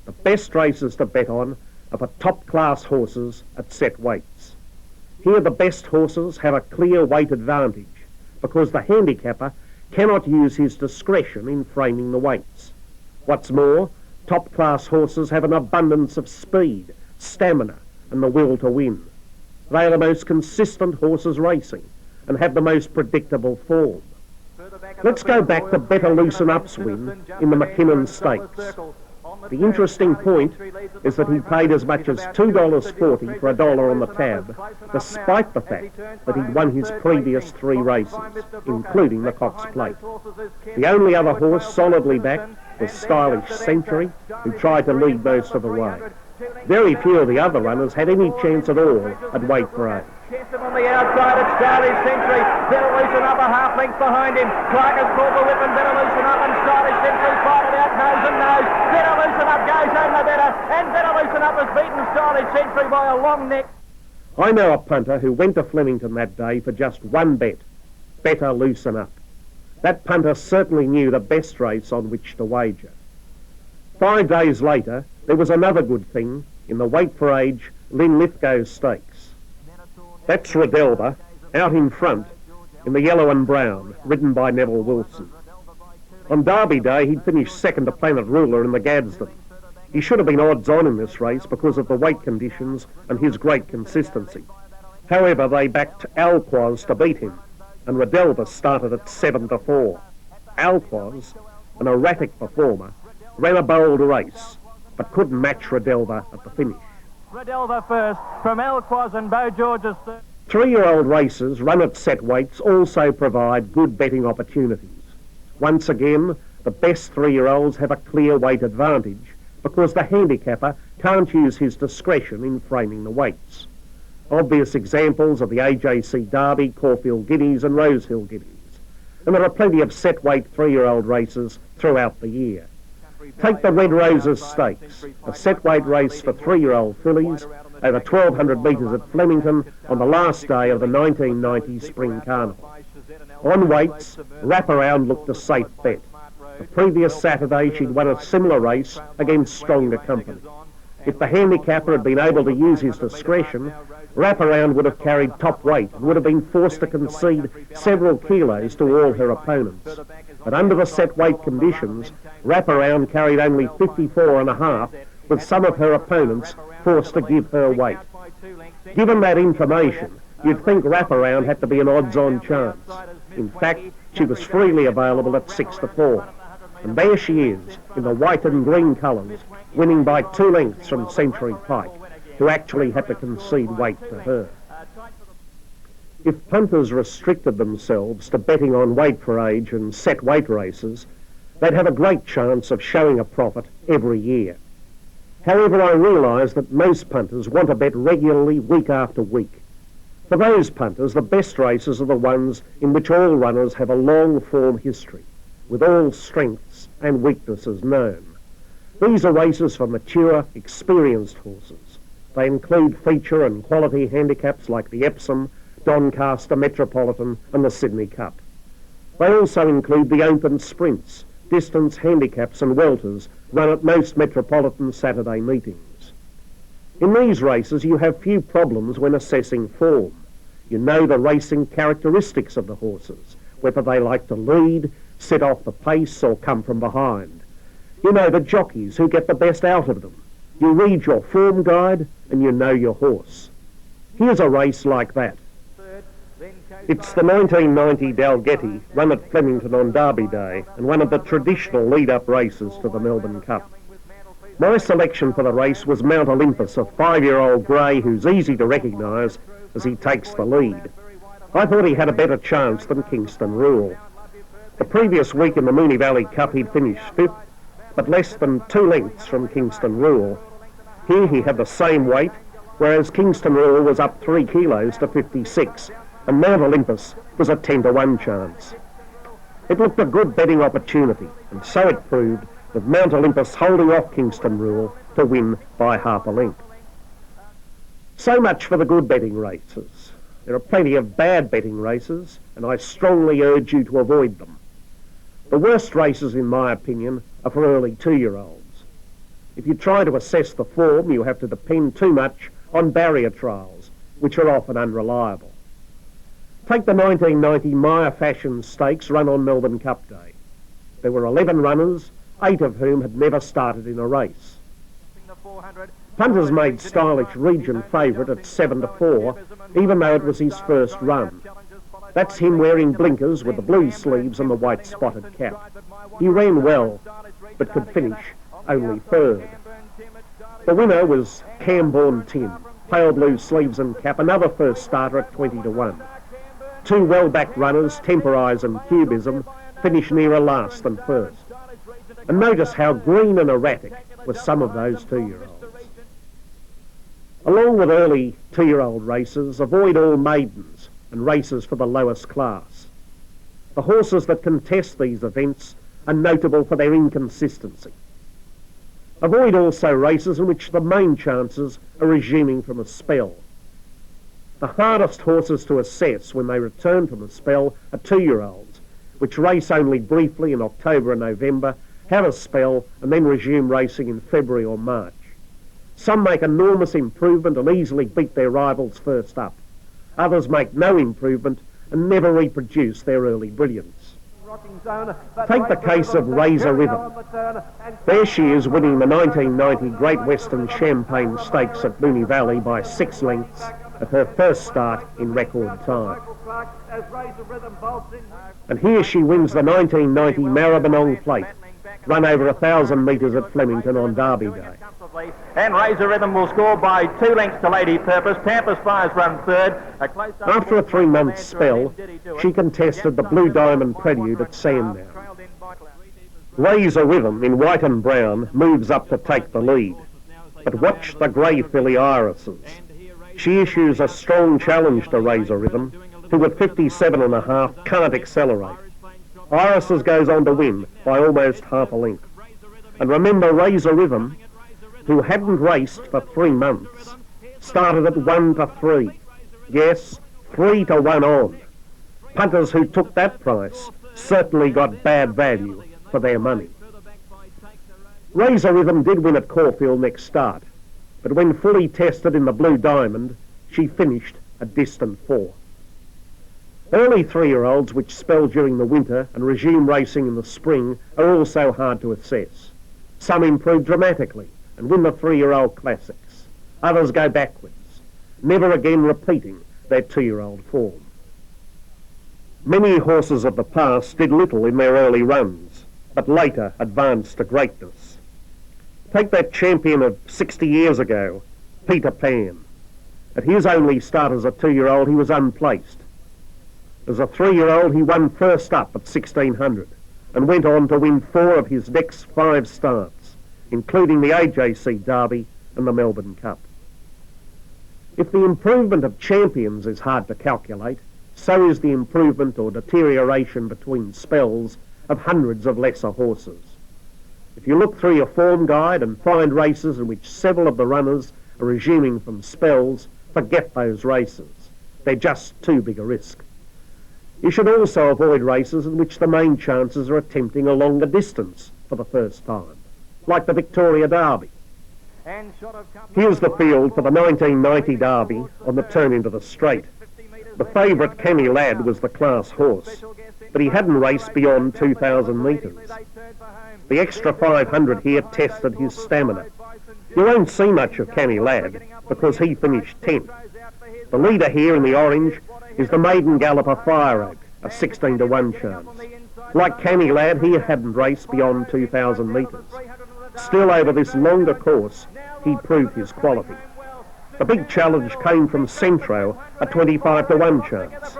The best races to bet on are for top-class horses at set weights. Here the best horses have a clear weight advantage because the handicapper cannot use his discretion in framing the weights. What's more, top-class horses have an abundance of speed, stamina and the will to win. They are the most consistent horses racing and have the most predictable form. Let's go back to Better Loosen Up's win in the McKinnon Stakes. The interesting point is that he paid as much as $2.40 for $1 on the tab, despite the fact that he'd won his previous 3 races, including the Cox Plate. The only other horse solidly backed was Stylish Century, who tried to lead most of the way. Very few of the other runners had any chance at all at weight for 8. Chester on the outside, it's Stylish Century. Better Loosen Up a half length behind him. Clark has called the whip and Better Loosen Up, and Stylish Century fired it out nose and nose. Better Loosen Up goes home the better, and Better Loosen Up has beaten Stylish Century by a long neck. I know a punter who went to Flemington that day for just one bet. Better Loosen Up. That punter certainly knew the best race on which to wager. 5 days later, there was another good thing in the weight for age Linlithgow Stakes. That's Redelva, out in front, in the yellow and brown, ridden by Neville Wilson. On Derby Day, he'd finished second to Planet Ruler in the Gadsden. He should have been odds-on in this race because of the weight conditions and his great consistency. However, they backed Alquoz to beat him, and Redelva started at 7-4. Alquoz, an erratic performer, ran a bold race, but couldn't match Redelva at the finish. Redelva first, from Alquoz and Beau George's third. 3-year-old races run at set weights also provide good betting opportunities. Once again, the best 3-year-olds have a clear weight advantage because the handicapper can't use his discretion in framing the weights. Obvious examples are the AJC Derby, Caulfield Guineas and Rosehill Guineas. And there are plenty of set weight 3-year-old races throughout the year. Take the Red Roses Stakes, a set weight race for 3-year-old fillies over 1,200 metres at Flemington on the last day of the 1990 Spring Carnival. On weights, Wraparound looked a safe bet. The previous Saturday she'd won a similar race against stronger company. If the handicapper had been able to use his discretion, Wraparound would have carried top weight and would have been forced to concede several kilos to all her opponents. But under the set weight conditions, Wraparound carried only 54.5, with some of her opponents forced to give her weight. Given that information, you'd think Wraparound had to be an odds-on chance. In fact, she was freely available at 6-4. And there she is, in the white and green colours, winning by 2 lengths from Century Pike, who actually had to concede weight to her. If punters restricted themselves to betting on weight for age and set weight races, they'd have a great chance of showing a profit every year. However, I realise that most punters want to bet regularly week after week. For those punters, the best races are the ones in which all runners have a long form history, with all strengths and weaknesses known. These are races for mature, experienced horses. They include feature and quality handicaps like the Epsom, Doncaster, Metropolitan and the Sydney Cup. They also include the open sprints, distance handicaps and welters run at most Metropolitan Saturday meetings. In these races you have few problems when assessing form. You know the racing characteristics of the horses, whether they like to lead, sit off the pace or come from behind. You know the jockeys who get the best out of them. You read your form guide and you know your horse. Here's a race like that. It's the 1990 Dalgety, run at Flemington on Derby Day, and one of the traditional lead-up races to the Melbourne Cup. My selection for the race was Mount Olympus, a 5-year-old grey who's easy to recognise as he takes the lead. I thought he had a better chance than Kingston Rule. The previous week in the Moonee Valley Cup he'd finished 5th, but less than 2 lengths from Kingston Rule. Here he had the same weight, whereas Kingston Rule was up 3 kilos to 56, and Mount Olympus was a 10-1 chance. It looked a good betting opportunity, and so it proved, with Mount Olympus holding off Kingston Rule to win by half a length. So much for the good betting races. There are plenty of bad betting races, and I strongly urge you to avoid them. The worst races, in my opinion, are for early 2-year-olds. If you try to assess the form, you have to depend too much on barrier trials, which are often unreliable. Take the 1990 Maya Fashion Stakes run on Melbourne Cup Day. There were 11 runners, 8 of whom had never started in a race. Punters made Stylish Region favourite at 7-4, even though it was his first run. That's him wearing blinkers with the blue sleeves and the white spotted cap. He ran well, but could finish only 3rd. The winner was Camborne Tin, pale blue sleeves and cap, another first starter at 20-1. 2 well-backed runners, Temporize and Cubism, finished nearer last than first. And notice how green and erratic were some of those 2-year-olds. Along with early 2-year-old races, avoid all maidens and races for the lowest class. The horses that contest these events are notable for their inconsistency. Avoid also races in which the main chances are resuming from a spell. The hardest horses to assess when they return from a spell are 2-year-olds, which race only briefly in October and November, have a spell and then resume racing in February or March. Some make enormous improvement and easily beat their rivals first up. Others make no improvement and never reproduce their early brilliance. Take the case of Razor Rhythm. There she is winning the 1990 Great Western Champagne Stakes at Moonee Valley by 6 lengths at her first start in record time. And here she wins the 1990 Maribyrnong Plate, run over 1,000 metres at Flemington on Derby Day. And Razor Rhythm will score by 2 lengths to Lady Purpose. Pampas Fires run 3rd. After a 3-month spell, she contested the Blue Diamond Prelude at Sandown. Razor Rhythm in white and brown moves up to take the lead. But watch the grey filly Irises. She issues a strong challenge to Razor Rhythm, who at 57.5 can't accelerate. Irises goes on to win by almost half a length. And remember, Razor Rhythm, who hadn't raced for 3 months, started at 1 to 3. Yes, 3 to 1 on. Punters who took that price certainly got bad value for their money. Razor Rhythm did win at Caulfield next start, but when fully tested in the Blue Diamond, she finished a distant 4. Early 3-year-olds which spell during the winter and resume racing in the spring are also hard to assess. Some improve dramatically and win the 3-year-old classics. Others go backwards, never again repeating their 2-year-old form. Many horses of the past did little in their early runs, but later advanced to greatness. Take that champion of 60 years ago, Peter Pan. At his only start as a 2-year-old, he was unplaced. As a 3-year-old, he won first up at 1600 and went on to win 4 of his next 5 starts, including the AJC Derby and the Melbourne Cup. If the improvement of champions is hard to calculate, so is the improvement or deterioration between spells of hundreds of lesser horses. If you look through your form guide and find races in which several of the runners are resuming from spells, forget those races. They're just too big a risk. You should also avoid races in which the main chances are attempting a longer distance for the first time, like the Victoria Derby. Here's the field for the 1990 Derby on the turn into the straight. The favourite, Kenny Ladd, was the class horse, but he hadn't raced beyond 2,000 metres. The extra 500 here tested his stamina. You won't see much of Kenny Ladd because he finished 10th. The leader here in the orange is the maiden galloper Fire Oak, a 16 to 1 chance. Like Kenny Ladd, he hadn't raced beyond 2,000 metres. Still, over this longer course, he proved his quality. The big challenge came from Centro, a 25 to 1 chance.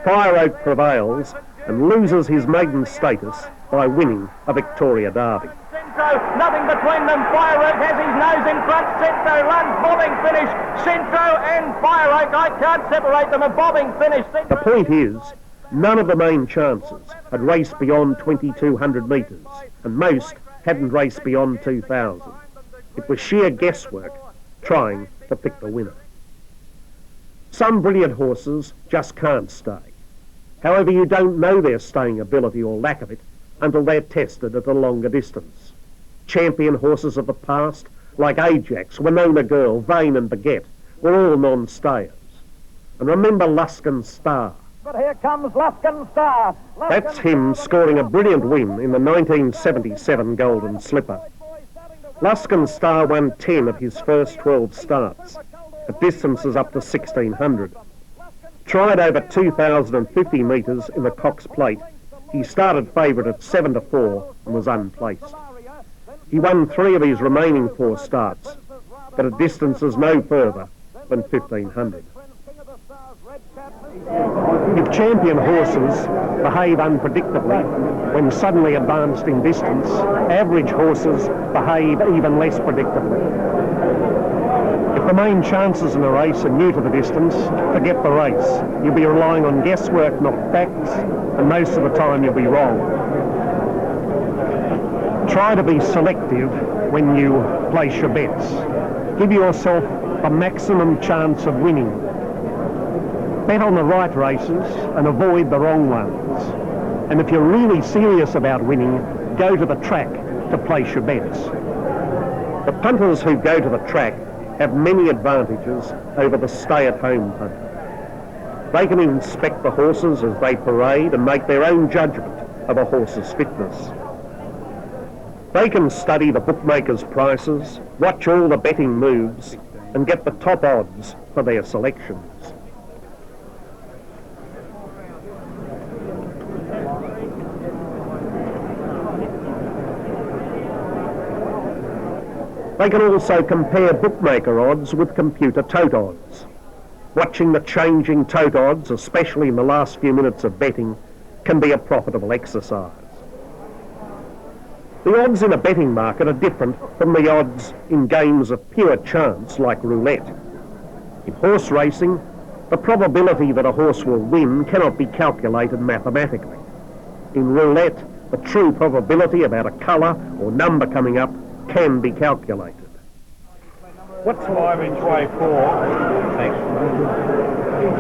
Fire Oak prevails and loses his maiden status by winning a Victoria Derby. Centro, nothing between them. Fire Oak has his nose in front. Centro runs, bobbing finish. Centro and Fire Oak, I can't separate them, a bobbing finish. The point is, none of the main chances had raced beyond 2,200 metres, and most hadn't raced beyond 2,000. It was sheer guesswork trying to pick the winner. Some brilliant horses just can't stay. However, you don't know their staying ability or lack of it until they're tested at a longer distance. Champion horses of the past, like Ajax, Winona Girl, Vane and Baguette, were all non-stayers. And remember Luskin Star. But here comes Luskin Star. That's him scoring a brilliant win in the 1977 Golden Slipper. Luskin Star won 10 of his first 12 starts, at distances up to 1,600. Tried over 2,050 metres in the Cox Plate, he started favourite at 7 to 4 and was unplaced. He won 3 of his remaining 4 starts, but at distances no further than 1,500. If champion horses behave unpredictably when suddenly advanced in distance, average horses behave even less predictably. If the main chances in a race are new to the distance, forget the race. You'll be relying on guesswork, not facts, and most of the time you'll be wrong. Try to be selective when you place your bets. Give yourself the maximum chance of winning. Bet on the right races and avoid the wrong ones. And if you're really serious about winning, go to the track to place your bets. The punters who go to the track have many advantages over the stay-at-home punter. They can inspect the horses as they parade and make their own judgment of a horse's fitness. They can study the bookmakers' prices, watch all the betting moves, and get the top odds for their selections. They can also compare bookmaker odds with computer tote odds. Watching the changing tote odds, especially in the last few minutes of betting, can be a profitable exercise. The odds in a betting market are different from the odds in games of pure chance like roulette. In horse racing, the probability that a horse will win cannot be calculated mathematically. In roulette, the true probability about a colour or number coming up can be calculated. What's 5-inch way 4? Thanks.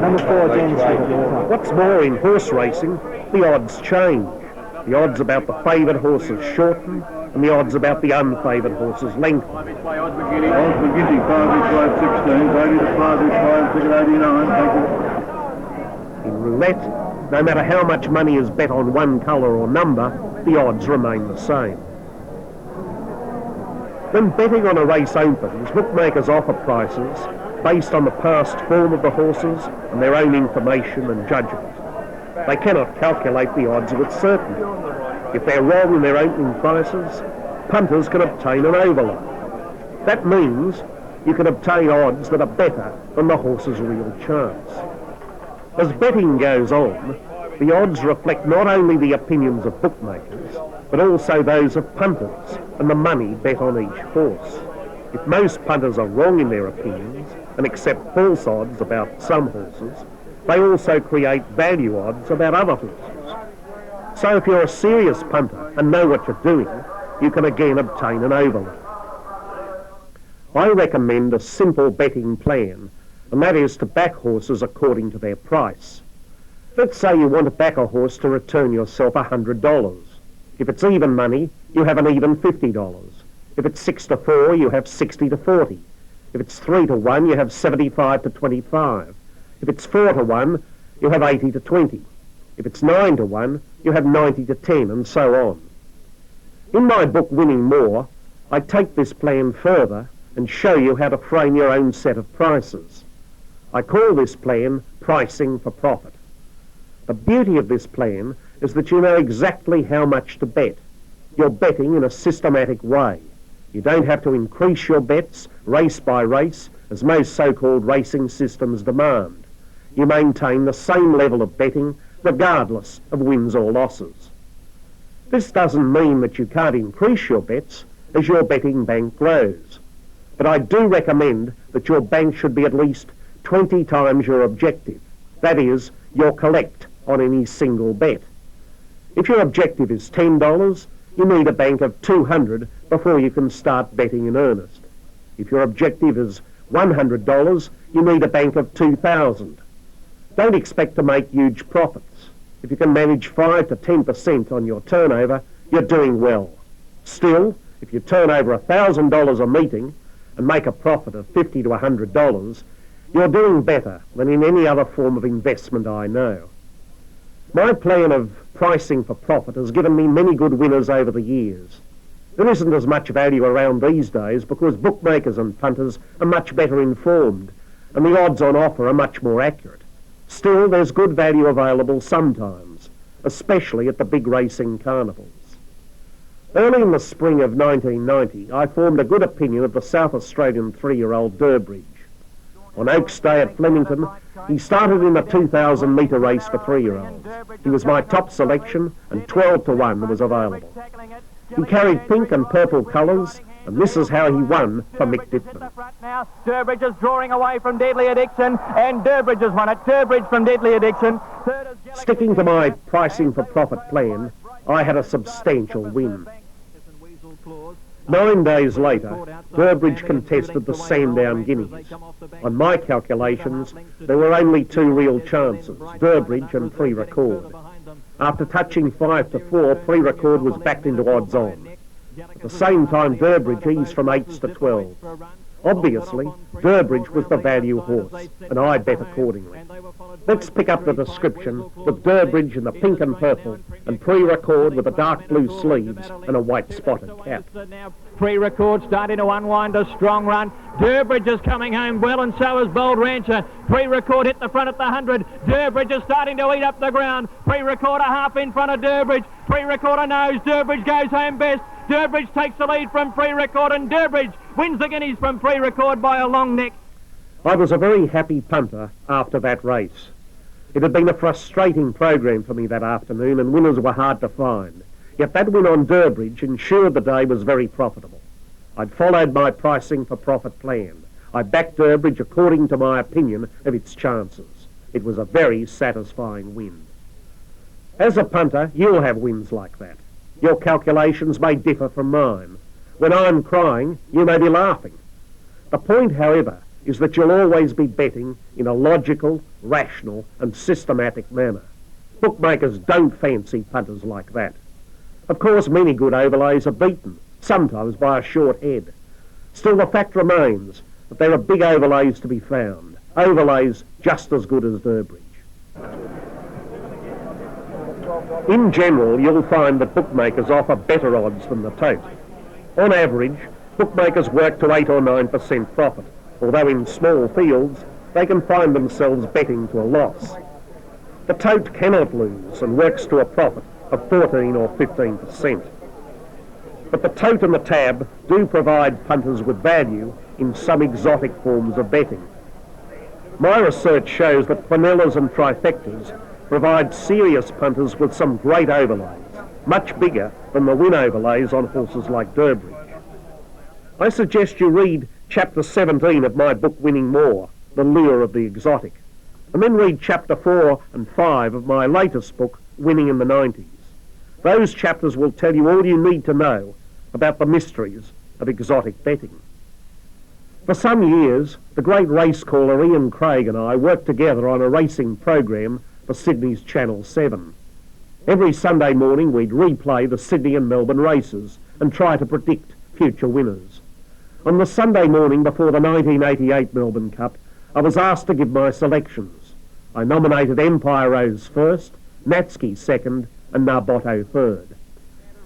Number 4, James. What's more, in horse racing, the odds change. The odds about the favoured horses shorten, and the odds about the unfavoured horses lengthen. 5-inch way odds beginning. Odds beginning, 5-inch way 16, Brady to 5-inch way, ticket 89, thank you. In roulette, no matter how much money is bet on one colour or number, the odds remain the same. When betting on a race opens, bookmakers offer prices based on the past form of the horses and their own information and judgment. They cannot calculate the odds with certainty. If they're wrong in their opening prices, punters can obtain an overload. That means you can obtain odds that are better than the horse's real chance. As betting goes on, the odds reflect not only the opinions of bookmakers, but also those of punters and the money bet on each horse. If most punters are wrong in their opinions and accept false odds about some horses, they also create value odds about other horses. So if you're a serious punter and know what you're doing, you can again obtain an overload. I recommend a simple betting plan, and that is to back horses according to their price. Let's say you want to back a horse to return yourself $100. If it's even money, you have an even $50. If it's 6-4, you have 60-40. If it's 3-1, you have 75-25. If it's 4-1, you have 80-20. If it's 9-1, you have 90-10, and so on. In my book, Winning More, I take this plan further and show you how to frame your own set of prices. I call this plan Pricing for Profit. The beauty of this plan is that you know exactly how much to bet. You're betting in a systematic way. You don't have to increase your bets race by race, as most so-called racing systems demand. You maintain the same level of betting regardless of wins or losses. This doesn't mean that you can't increase your bets as your betting bank grows. But I do recommend that your bank should be at least 20 times your objective. That is, your collect on any single bet. If your objective is $10, you need a bank of $200 before you can start betting in earnest. If your objective is $100, you need a bank of $2,000. Don't expect to make huge profits. If you can manage 5 to 10% on your turnover, you're doing well. Still, if you turn over $1,000 a meeting and make a profit of $50 to $100, you're doing better than in any other form of investment I know. My plan of pricing for profit has given me many good winners over the years. There isn't as much value around these days because bookmakers and punters are much better informed and the odds on offer are much more accurate. Still, there's good value available sometimes, especially at the big racing carnivals. Early in the spring of 1990, I formed a good opinion of the South Australian 3-year-old Durbridge. On Oaks Day at Flemington, he started in a 2,000-metre race for 3-year-olds. He was my top selection, and 12-1 was available. He carried pink and purple colours, and this is how he won for Mick Dittman. Now, Durbridge is drawing away from Deadly Addiction, and Durbridge has won it. Durbridge from Deadly Addiction. Sticking to my pricing for profit plan, I had a substantial win. 9 days later, Durbridge contested the Sandown Guineas. On my calculations, there were only 2 real chances, Durbridge and Pre-Record. After touching 5-4, Pre-Record was backed into odds on. At the same time, Durbridge eased from 8s to 12s. Obviously, Durbridge was the value horse, and I bet accordingly. Let's pick up the description with Durbridge in the pink and purple, and Pre-Record with the dark blue sleeves and a white spotted cap. Pre-Record starting to unwind a strong run. Durbridge is coming home well, and so is Bold Rancher. Pre-Record hit the front at the 100. Durbridge is starting to eat up the ground. Pre-Record a half in front of Durbridge. Pre-Record a nose. Durbridge goes home best. Durbridge takes the lead from Pre-Record, and Durbridge wins the Guineas from Pre-Record by a long neck. I was a very happy punter after that race. It had been a frustrating program for me that afternoon, and winners were hard to find. Yet that win on Durbridge ensured the day was very profitable. I'd followed my pricing for profit plan. I backed Durbridge according to my opinion of its chances. It was a very satisfying win. As a punter, you'll have wins like that. Your calculations may differ from mine. When I'm crying, you may be laughing. The point, however, is that you'll always be betting in a logical, rational and systematic manner. Bookmakers don't fancy punters like that. Of course, many good overlays are beaten, sometimes by a short head. Still, the fact remains that there are big overlays to be found, overlays just as good as Durbridge. In general, you'll find that bookmakers offer better odds than the tote. On average, bookmakers work to 8 or 9% profit, although in small fields they can find themselves betting to a loss. The tote cannot lose and works to a profit of 14 or 15%. But the tote and the tab do provide punters with value in some exotic forms of betting. My research shows that quinellas and trifectas provide serious punters with some great overlays, much bigger than the win overlays on horses like Durbridge. I suggest you read chapter 17 of my book Winning More, The Lure of the Exotic, and then read chapter 4 and 5 of my latest book, Winning in the 90s. Those chapters will tell you all you need to know about the mysteries of exotic betting. For some years, the great race caller Ian Craig and I worked together on a racing program for Sydney's Channel 7. Every Sunday morning we'd replay the Sydney and Melbourne races and try to predict future winners. On the Sunday morning before the 1988 Melbourne Cup, I was asked to give my selections. I nominated Empire Rose first, Natski second and Narbotto third.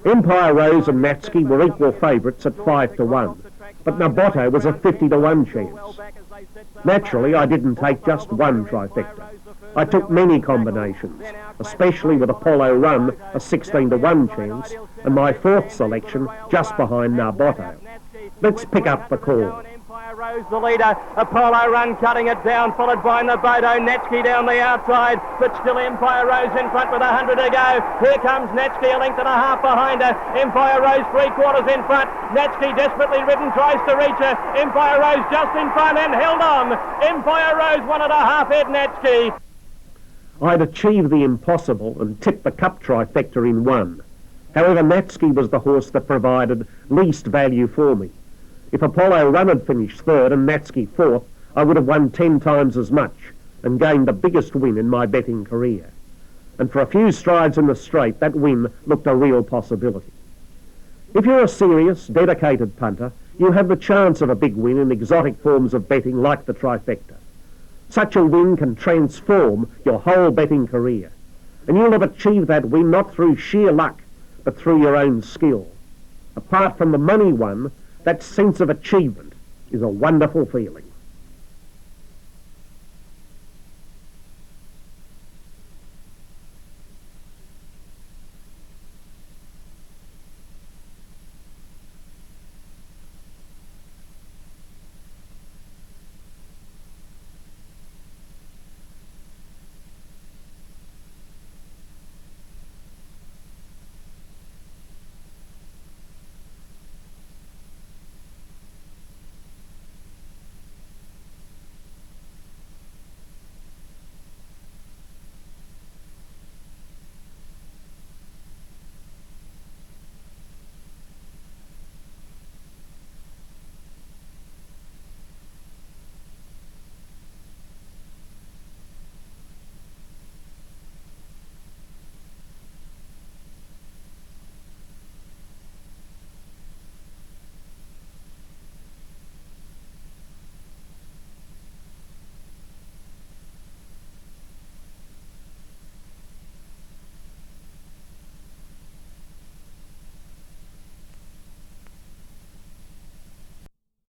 Empire Rose and Natski were equal favourites at 5-1, but Narbotto was a 50-1 chance. Naturally, I didn't take just one trifecta. I took many combinations, especially with Apollo Run, a 16-1 chance, and my fourth selection just behind Narbotto. Let's pick up the call. Empire Rose the leader, Apollo Run cutting it down, followed by Narbotto, Natski down the outside, but still Empire Rose in front with 100 to go. Here comes Natski, a length and a half behind her. Empire Rose 3/4 in front. Natski desperately ridden, tries to reach her. Empire Rose just in front and held on. Empire Rose 1.5 head Natski. I'd achieved the impossible and tipped the cup trifecta in one. However, Natski was the horse that provided least value for me. If Apollo Run had finished third and Natski fourth, I would have won 10 times as much and gained the biggest win in my betting career. And for a few strides in the straight, that win looked a real possibility. If you're a serious, dedicated punter, you have the chance of a big win in exotic forms of betting like the trifecta. Such a win can transform your whole betting career, and you'll have achieved that win not through sheer luck, but through your own skill. Apart from the money won, that sense of achievement is a wonderful feeling.